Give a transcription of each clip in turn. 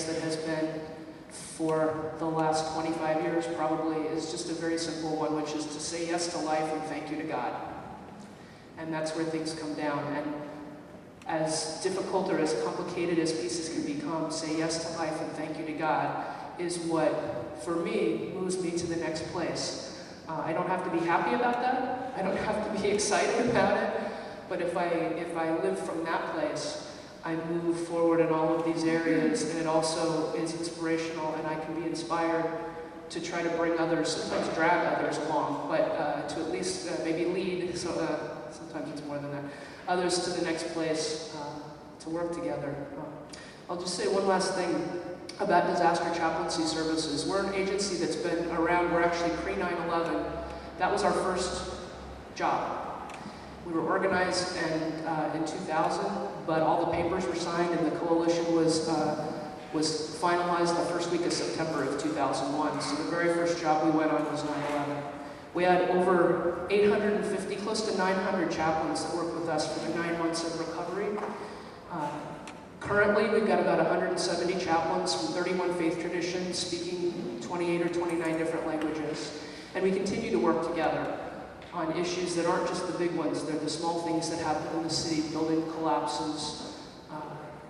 that has been for the last 25 years probably is just a very simple one, which is to say yes to life and thank you to God. And that's where things come down. And as difficult or as complicated as pieces can become, say yes to life and thank you to God is what, for me, moves me to the next place. I don't have to be happy about that. I don't have to be excited about it. But if I live from that place, I move forward in all of these areas, and it also is inspirational, and I can be inspired to try to bring others, sometimes drag others along, but to at least maybe lead, so, sometimes it's more than that, others to the next place to work together. I'll just say one last thing about disaster chaplaincy services. We're an agency that's been around. We're actually pre-9/11. That was our first job. We were organized in 2000, but all the papers were signed and the coalition was finalized the first week of September of 2001. So the very first job we went on was 9/11. We had over 850, close to 900 chaplains that worked with us for the 9 months of recovery. Currently, we've got about 170 chaplains from 31 faith traditions, speaking 28 or 29 different languages. And we continue to work together on issues that aren't just the big ones. They're the small things that happen in the city, building collapses,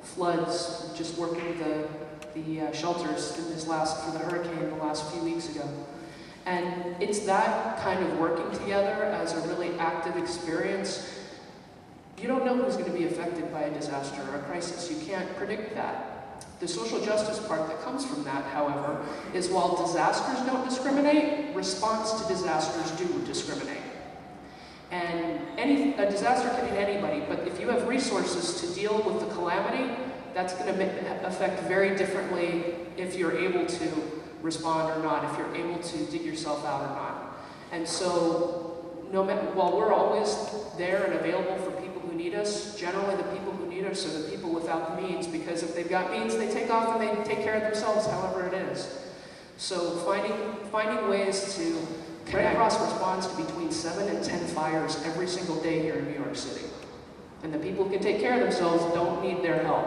floods, just working the shelters for the hurricane the last few weeks ago. And it's that kind of working together as a really active experience. You don't know who's going to be affected by a disaster or a crisis. You can't predict that. The social justice part that comes from that, however, is while disasters don't discriminate, response to disasters do discriminate. And a disaster can hit anybody, but if you have resources to deal with the calamity, that's going to affect very differently if you're able to respond or not, if you're able to dig yourself out or not. And so, while we're always there and available for people who need us, generally the people who need us are the people without the means, because if they've got means, they take off and they take care of themselves, however it is. So finding ways to Red Cross responds to between 7 and 10 fires every single day here in New York City. And the people who can take care of themselves don't need their help.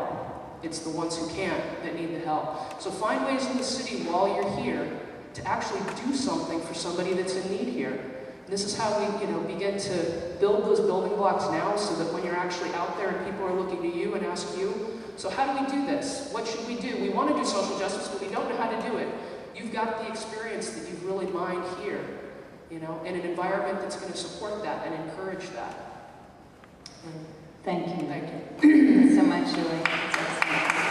It's the ones who can't that need the help. So find ways in the city while you're here to actually do something for somebody that's in need here. And this is how we, begin to build those building blocks now, so that when you're actually out there and people are looking to you and ask you, so how do we do this? What should we do? We want to do social justice, but we don't know how to do it. You've got the experience that you've really mined here, in an environment that's going to support that and encourage that. Thank you. Thank you. Thanks so much, Julie. That's excellent.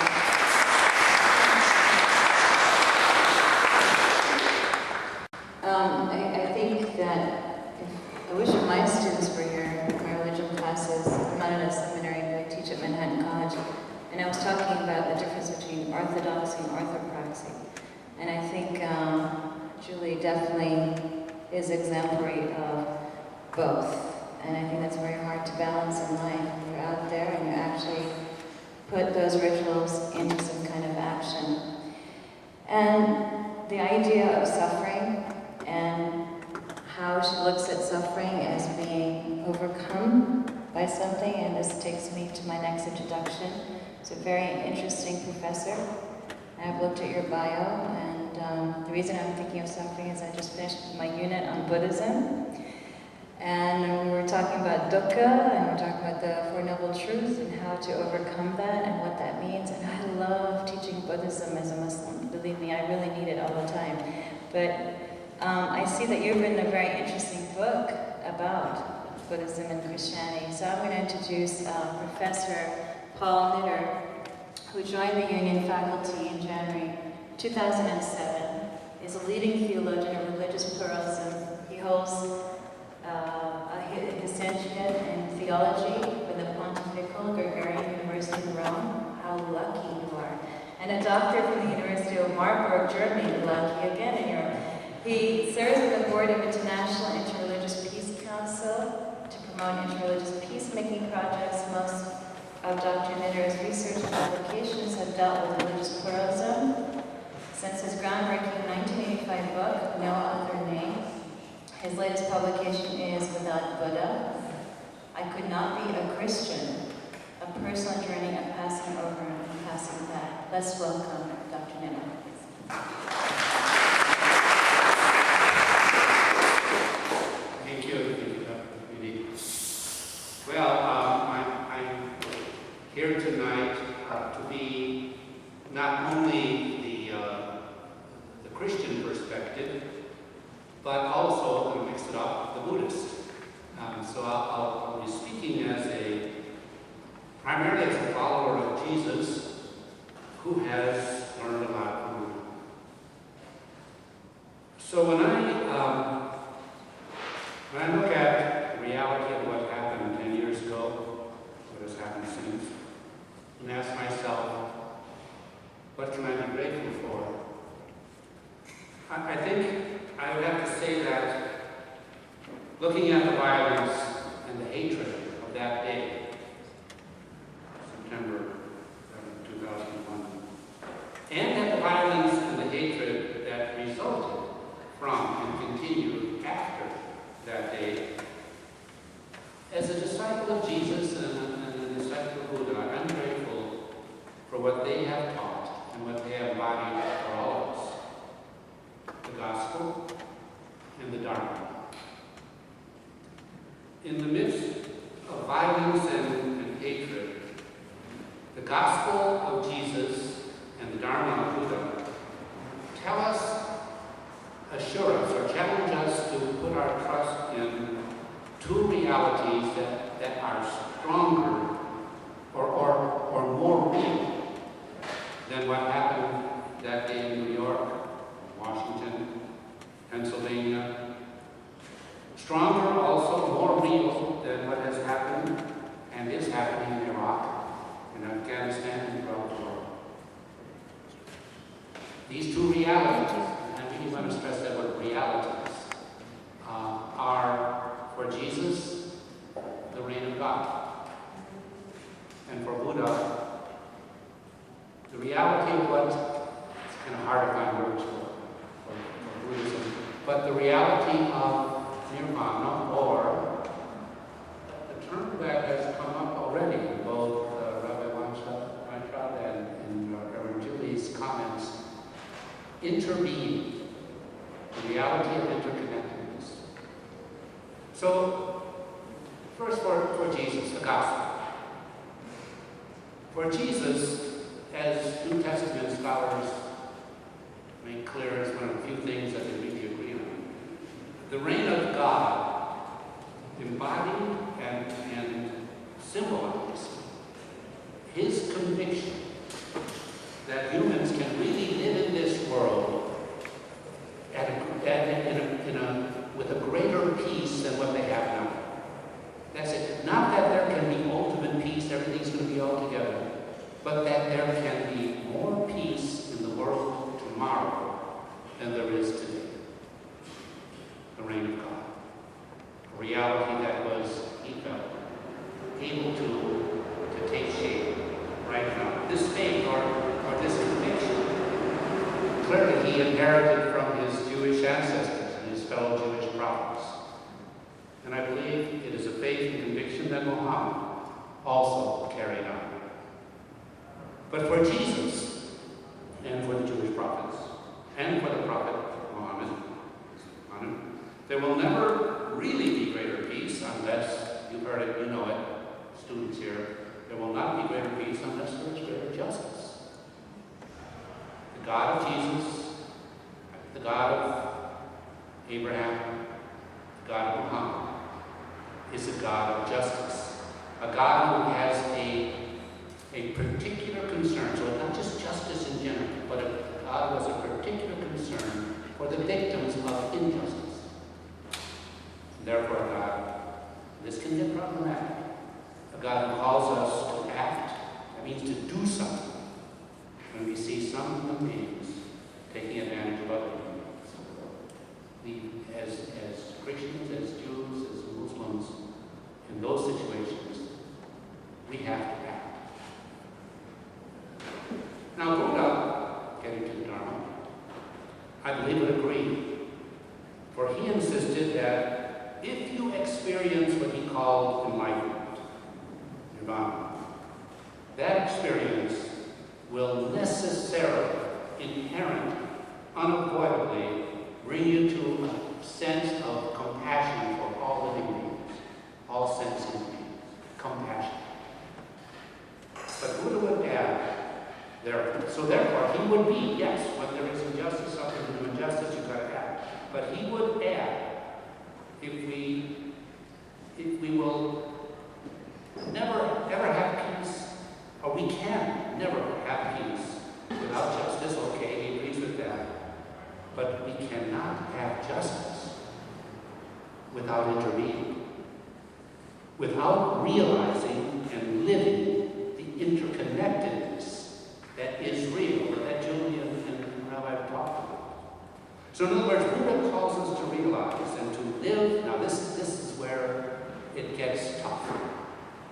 I think that I wish my students were here in my religion classes. I'm not in a seminary, but I teach at Manhattan College. And I was talking about the difference between orthodoxy and orthopraxy. And I think Julie definitely is exemplary of both. And I think that's very hard to balance in life. You're out there and you actually put those rituals into some kind of action. And the idea of suffering and how she looks at suffering as being overcome by something, and this takes me to my next introduction. He's a very interesting professor. I've looked at your bio, and the reason I'm thinking of suffering is I just finished my unit on Buddhism. And we were talking about dukkha, and we're talking about the Four Noble Truths and how to overcome that and what that means. And I love teaching Buddhism as a Muslim. Believe me, I really need it all the time. But I see that you've written a very interesting book about Buddhism and Christianity. So I'm going to introduce Professor Paul Knitter, who joined the Union faculty in January 2007. He's a leading theologian of religious pluralism. He holds a distinction in theology from the Pontifical Gregorian University in Rome. How lucky you are. And a doctorate from the University of Marburg, Germany. Lucky again in Europe. He serves on the board of International Interreligious Peace Council to promote interreligious peacemaking projects. Most of Dr. Knitter's research and publications have dealt with religious pluralism. Since his groundbreaking 1985 book, No Other Name, his latest publication is Without Buddha, I Could Not Be a Christian, a personal journey of passing over and passing that. Let's welcome Dr. Nana, please. Thank you, Dr. Judy. Well, I'm here tonight to be not only the Christian perspective, but also, I'm going to mix it up, the Buddhist. So I'll be speaking primarily as a follower of Jesus, who has learned a lot from Buddha. So when I look at the reality of what happened 10 years ago, what has happened since, and ask myself, what can I be grateful for? I think I would have to say that looking at the violence and the hatred of that day, September 2001, and at the violence and the hatred that resulted from and continued after that day, as a disciple of Jesus and a disciple of Buddha, I'm grateful for what they have taught and what they have embodied for all of us. The gospel and the Dharma. In the midst of violence and hatred, the gospel of Jesus and the Dharma of Buddha tell us, assure us, or challenge us to put our trust in two realities that are stronger or more real than what happened that day in New York, Washington, Pennsylvania. Stronger, also more real than what has happened and is happening in Iraq, in Afghanistan, and throughout the world. These two realities, and I really want to stress that word realities, are for Jesus, the reign of God. And for Buddha, the reality of what, it's kind of hard to find words for Buddhism, but the reality of Nirvana, or a term that has come up already in both Rabbi Weintraub and Reverend Julie's comments, interbeing, the reality of interconnectedness. So, first for Jesus, the gospel. For Jesus, as New Testament scholars make clear, is one of the few things that they really agree on. The reign of God embodied and symbolized his conviction that humans can really live in this world with a greater peace than what they have now. That's it. Not that there can be ultimate peace, everything's going to be all together, but that there can be more peace in the world tomorrow than there is today. The reign of God. A reality that was, he felt, able to take shape right now. This faith or this conviction, clearly he inherited from his Jewish ancestors and his fellow Jewish prophets. And I believe it is a faith and conviction that Muhammad also carried on. But for Jesus, and for the Jewish prophets, and for the prophet Muhammad, there will never really be greater peace unless, you've heard it, you know it, students here, there will not be greater peace unless there is greater justice. The God of Jesus, the God of Abraham, the God of Muhammad, is a God of justice. A God who has a particular concern, so not just justice in general, but God who has a particular concern for the victims of injustice. Therefore, God, this can get problematic. A God who calls us to act, that means to do something, when we see some human beings taking advantage of other human beings. As Christians, as Jews, as Muslims, in those situations, we have to act. Now, Buddha, getting to the Dharma, I believe would agree, for he insisted that if you experience what he called enlightenment, nirvana, that experience will necessarily, inherently, unavoidably bring you to a sense of compassion for all living beings, all sentient beings. Compassion. But Buddha would add, so therefore, he would be, yes, when there is injustice, suffering, and injustice, you've got to act. But he would add, if we will never, ever have peace, or we can never have peace without justice, okay, he agrees with that. But we cannot have justice without intervening, without realizing and living the interconnectedness that is real, or that Julian and Rabbi talked about. So in other words, Buddha calls us to realize and to live. Now this is where it gets tough.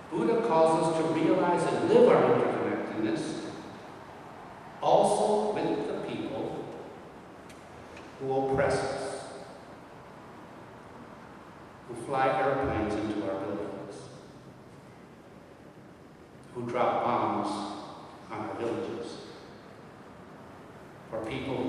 Buddha calls us to realize and live our interconnectedness also with the people who oppress us, who fly airplanes into our buildings, who drop bombs on our villages, for people